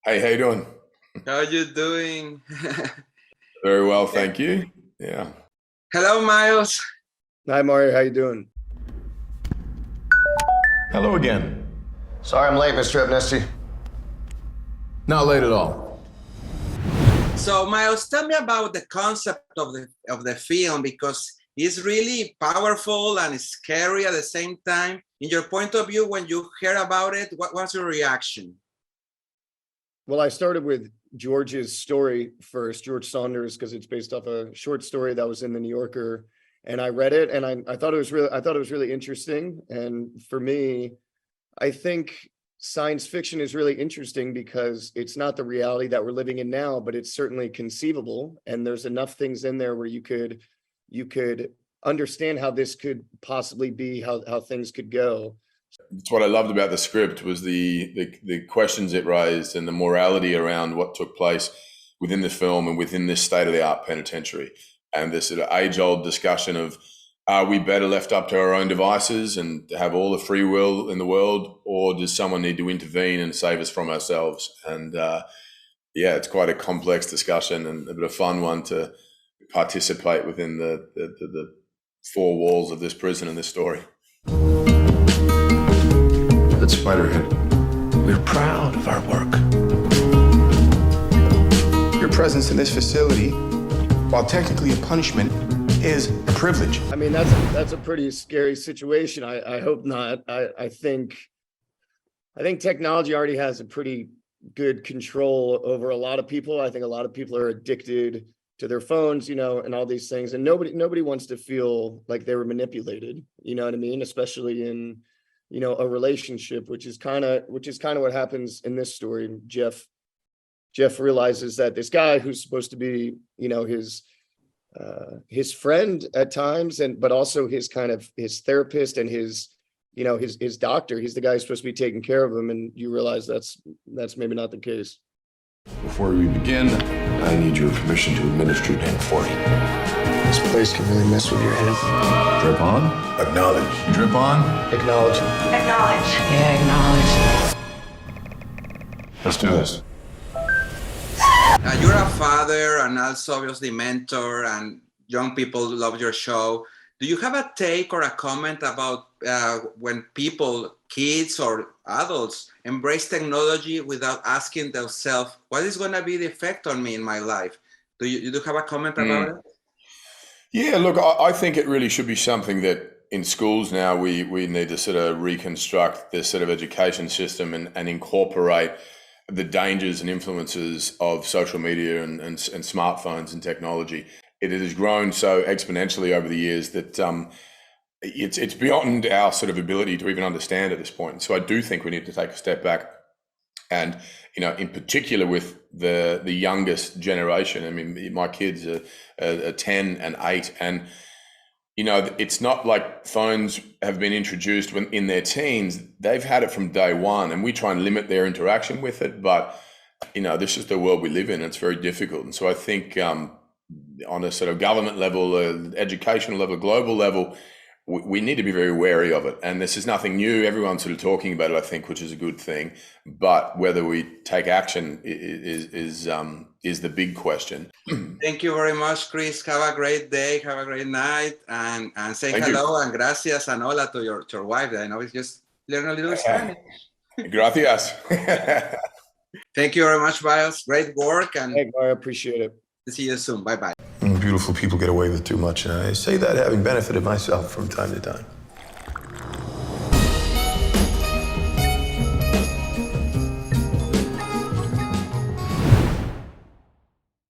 Hey, how you doing? How you doing? Very well, thank you. Yeah. Hello, Miles. Hi, Mario. How you doing? Hello again. Sorry I'm late, Mr. Amnesty. Not late at all. So, Miles, tell me about the concept of the film, because it's really powerful and scary at the same time. In your point of view, when you hear about it, what was your reaction? Well, I started with George's story first, George Saunders, because it's based off a short story that was in the New Yorker, and I read it, and I thought it was really interesting. And for me, I think science fiction is really interesting because it's not the reality that we're living in now, but it's certainly conceivable. And there's enough things in there where you could understand how this could possibly be, how things could go. It's what I loved about the script was the questions it raised and the morality around what took place within the film and within this state-of-the-art penitentiary. And this sort of age-old discussion of, are we better left up to our own devices and have all the free will in the world, or does someone need to intervene and save us from ourselves? And yeah, it's quite a complex discussion and a bit of fun one to participate within the four walls of this prison and this story. That's Spiderhead. We're proud of our work. Your presence in this facility, while technically a punishment, is a privilege. I mean, that's a pretty scary situation. I hope not. I think technology already has a pretty good control over a lot of people. I think a lot of people are addicted to their phones, and all these things. And nobody wants to feel like they were manipulated. You know what I mean? Especially in, a relationship, which is kind of what happens in this story. Jeff realizes that this guy who's supposed to be, his friend at times, but also his therapist and his doctor. He's the guy who's supposed to be taking care of him, and you realize that's maybe not the case. Before we begin, I need your permission to administer Dan 40. This place can really mess with your head. Drip on. Acknowledge. Drip on. Acknowledge. Acknowledge. Yeah, acknowledge. Let's do this. You're a father and also obviously mentor, and young people love your show. Do you have a take or a comment about when people, kids or adults, embrace technology without asking themselves, what is going to be the effect on me in my life? Do you have a comment about it? Yeah, look, I think it really should be something that in schools now we need to sort of reconstruct this sort of education system and incorporate the dangers and influences of social media and smartphones and technology. It has grown so exponentially over the years that it's beyond our sort of ability to even understand at this point. So I do think we need to take a step back, and in particular with the youngest generation. I mean, my kids are 10 and 8, and it's not like phones have been introduced when in their teens. They've had it from day one, and we try and limit their interaction with it. But, this is the world we live in. It's very difficult. And so I think on a sort of government level, educational level, global level, we need to be very wary of it. And this is nothing new. Everyone's sort of talking about it, I think, which is a good thing. But whether we take action is the big question. Thank you very much, Chris. Have a great day. Have a great night. And say Thank hello you. and gracias and hola to your wife. I know it's just learn a little Spanish. Gracias. Thank you very much, Miles. Great work. And I appreciate it. see you soon. Bye-bye. Beautiful people get away with too much, and I say that having benefited myself from time to time.